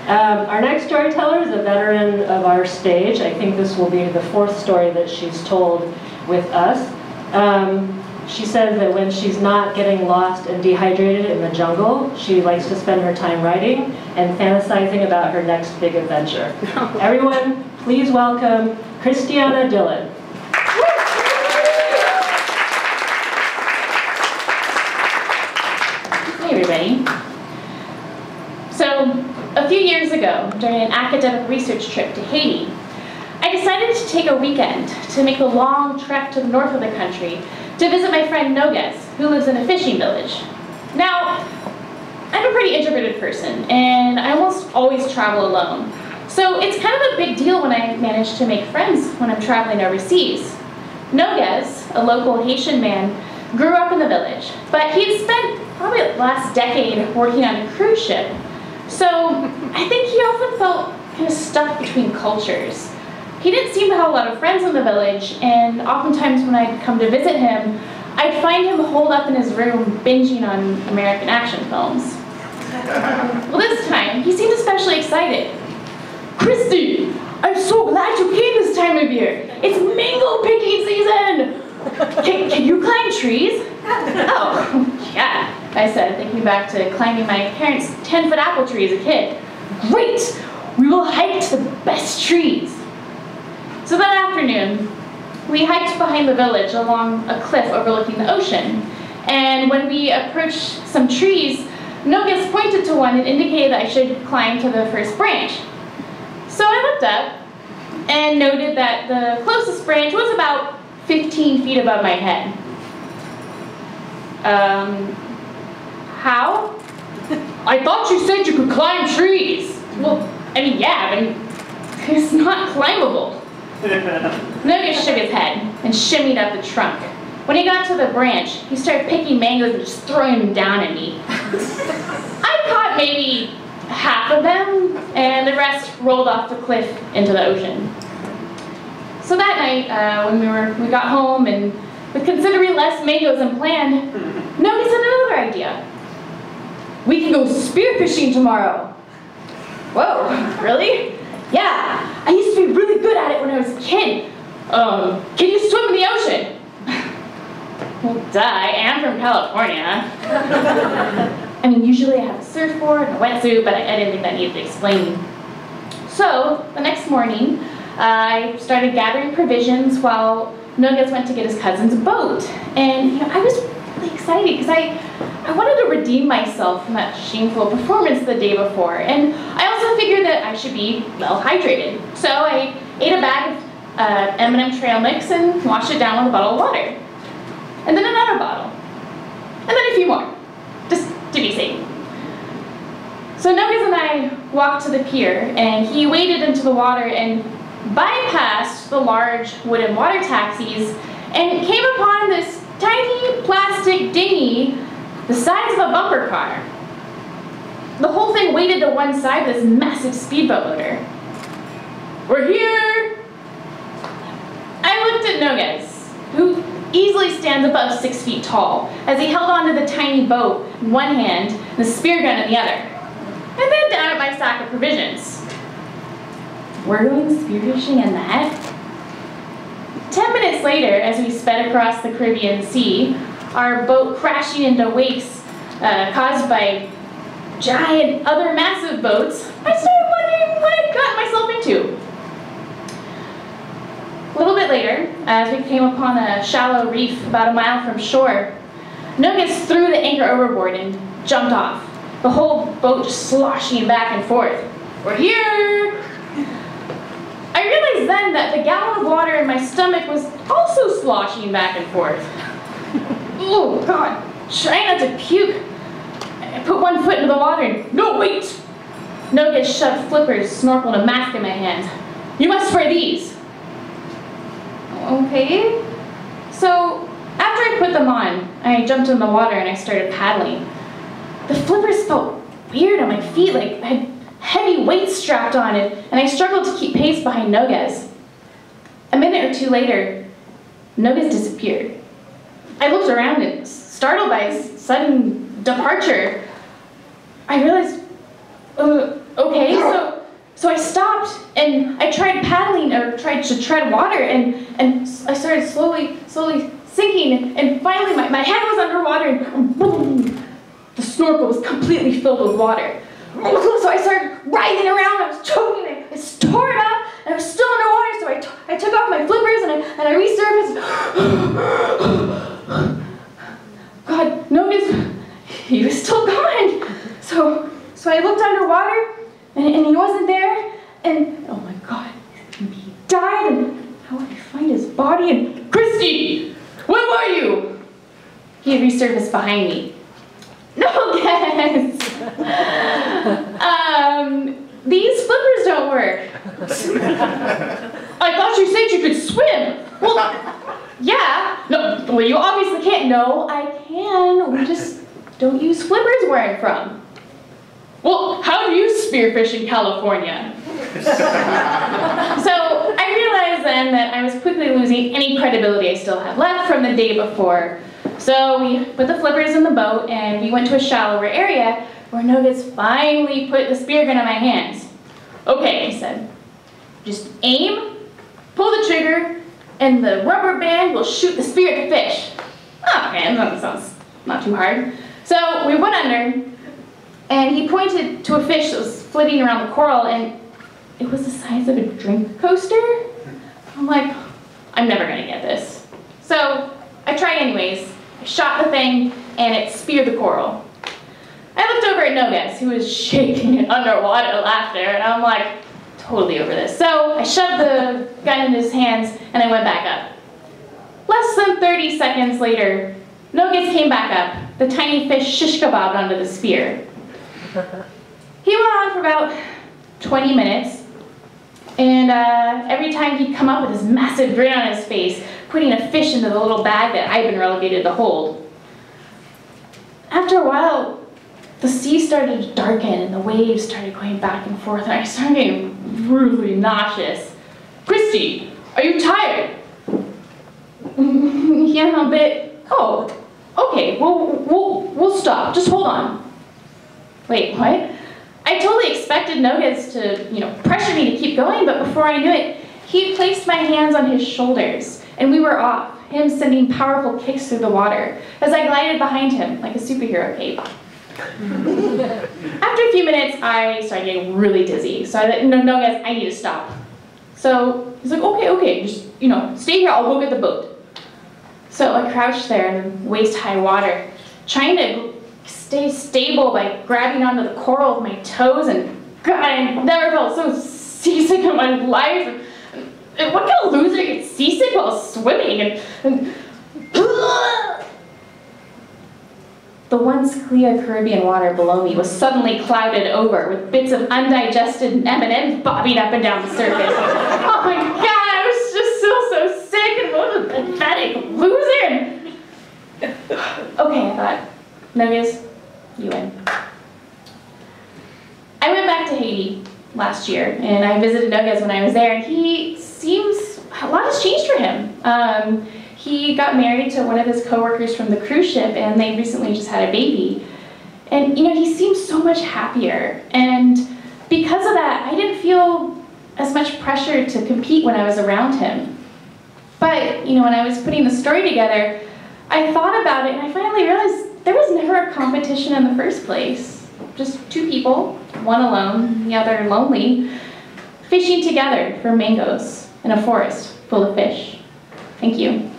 Our next storyteller is a veteran of our stage. I think this will be the 4th story that she's told with us. She says that when she's not getting lost and dehydrated in the jungle, she likes to spend her time writing and fantasizing about her next big adventure. Everyone, please welcome Kristiana Dhillon. Hey everybody. So, a few years ago, during an academic research trip to Haiti, I decided to take a weekend to make a long trek to the north of the country to visit my friend Nogues, who lives in a fishing village. Now, I'm a pretty introverted person, and I almost always travel alone. So it's kind of a big deal when I manage to make friends when I'm traveling overseas. Nogues, a local Haitian man, grew up in the village, but he'd spent probably the last decade working on a cruise ship. So I think he often felt kind of stuck between cultures. He didn't seem to have a lot of friends in the village, and oftentimes when I'd come to visit him, I'd find him holed up in his room binging on American action films. Well, this time, he seemed especially excited. "Christy, I'm so glad you came this time of year. It's mango picking season. Can you climb trees?" "Oh, yeah," I said, thinking back to climbing my parents' 10-foot apple tree as a kid. "Great! We will hike to the best trees." So that afternoon, we hiked behind the village along a cliff overlooking the ocean. And when we approached some trees, Nogues pointed to one and indicated that I should climb to the first branch. So I looked up and noted that the closest branch was about 15 feet above my head. How? "I thought you said you could climb trees." "Well, I mean, yeah, but it's not climbable." Nogues shook his head and shimmied up the trunk. When he got to the branch, he started picking mangoes and just throwing them down at me. I caught maybe half of them, and the rest rolled off the cliff into the ocean. So that night, when we got home, and with considerably less mangoes than planned, Nogues had another idea. "We can go spearfishing tomorrow." "Whoa, really?" "Yeah, I used to be really good at it when I was a kid." Can you swim in the ocean?" "Well, duh, I am from California." I mean, usually I have a surfboard and a wetsuit, but I didn't think that needed explaining. So, the next morning, I started gathering provisions while Nogues went to get his cousin's boat. And I was really excited because I wanted to redeem myself from that shameful performance the day before. And I also figured that I should be well hydrated. So I ate a bag of M&M trail mix and washed it down with a bottle of water. And then another bottle. And then a few more, just to be safe. So Nogues and I walked to the pier, and he waded into the water and bypassed the large wooden water taxis and came upon this tiny plastic dinghy the size of a bumper car. The whole thing weighted to one side of this massive speedboat motor. "We're here!" I looked at Nogues, who easily stands above 6 feet tall, as he held onto the tiny boat in one hand and the spear gun in the other. I bent down at my sack of provisions. "We're going spearfishing in that?" 10 minutes later, as we sped across the Caribbean Sea, our boat crashing into wakes caused by giant other massive boats, I started wondering what I'd gotten myself into. A little bit later, as we came upon a shallow reef about a mile from shore, Nogues threw the anchor overboard and jumped off, the whole boat just sloshing back and forth. "We're here!" I realized then that the gallon of water in my stomach was also sloshing back and forth. Oh, God, trying not to puke. I put one foot into the water and, "No, wait!" Nogues shoved flippers, snorkel, and a mask in my hand. "You must wear these." Okay. So, after I put them on, I jumped in the water and I started paddling. The flippers felt weird on my feet, like I had heavy weights strapped on it, and I struggled to keep pace behind Nogues. A minute or two later, Nogues disappeared. I looked around and, startled by his sudden departure, I realized okay, so I stopped and I tried paddling or tried to tread water and I started slowly sinking and finally my head was underwater and boom, the snorkel was completely filled with water. So I started writhing around, I was choking, I tore it off and I was still underwater, so I took off my flippers and I resurfaced. God, Nogus, he was still gone. So I looked underwater and he wasn't there, and oh my God, he died, and how would I find his body? And Christy, where were you? He had resurfaced behind me. No, guess. These flippers don't work. I thought you said you could swim. Well, yeah. No, well, you obviously can't. No, I can. We just don't use flippers where I'm from. Well, how do you spearfish in California? So I realized then that I was quickly losing any credibility I still had left from the day before. So we put the flippers in the boat and we went to a shallower area where Nuggets finally put the spear gun in my hands. Okay, he said, just aim, pull the trigger, and the rubber band will shoot the spear at the fish. Oh, okay, that sounds not too hard. So we went under, and he pointed to a fish that was flitting around the coral, and it was the size of a drink coaster. I'm like, I'm never gonna get this. So I tried anyways. I shot the thing, and it speared the coral. I looked over at Nogus, who was shaking in underwater laughter, and I'm like, totally over this. So I shoved the gun in his hands, and I went back up. Less than 30 seconds later, Nogus came back up. The tiny fish shish kebabbed onto the spear. He went on for about 20 minutes, and every time he'd come up with this massive grin on his face, putting a fish into the little bag that I'd been relegated to hold. After a while, the sea started to darken and the waves started going back and forth, and I started getting really nauseous. Christy, are you tired? Yeah, a bit. Oh, okay, we'll stop. Just hold on. Wait, what? I totally expected Nogus to, pressure me to keep going, but before I knew it, he placed my hands on his shoulders, and we were off, him sending powerful kicks through the water, as I glided behind him like a superhero cape. After a few minutes, I started getting really dizzy, so I said, no, Nogus, I need to stop. So he's like, okay, just, stay here, I'll go get the boat. So I crouched there in waist-high water, trying to stay stable by grabbing onto the coral with my toes, and God, I never felt so seasick in my life. And what kind of loser gets seasick while swimming? The once clear Caribbean water below me was suddenly clouded over with bits of undigested M&Ms bobbing up and down the surface. Oh my God, I was just still so sick and what a pathetic loser. Okay, I thought, Nuggets, you win. I went back to Haiti last year, and I visited Nuggets when I was there, and he seems, a lot has changed for him. He got married to one of his coworkers from the cruise ship, and they recently just had a baby. And he seems so much happier, and because of that, I didn't feel as much pressure to compete when I was around him. But, when I was putting the story together, I thought about it, and I finally realized there was never a competition in the first place. Just two people, one alone, the other lonely, fishing together for mangoes in a forest full of fish. Thank you.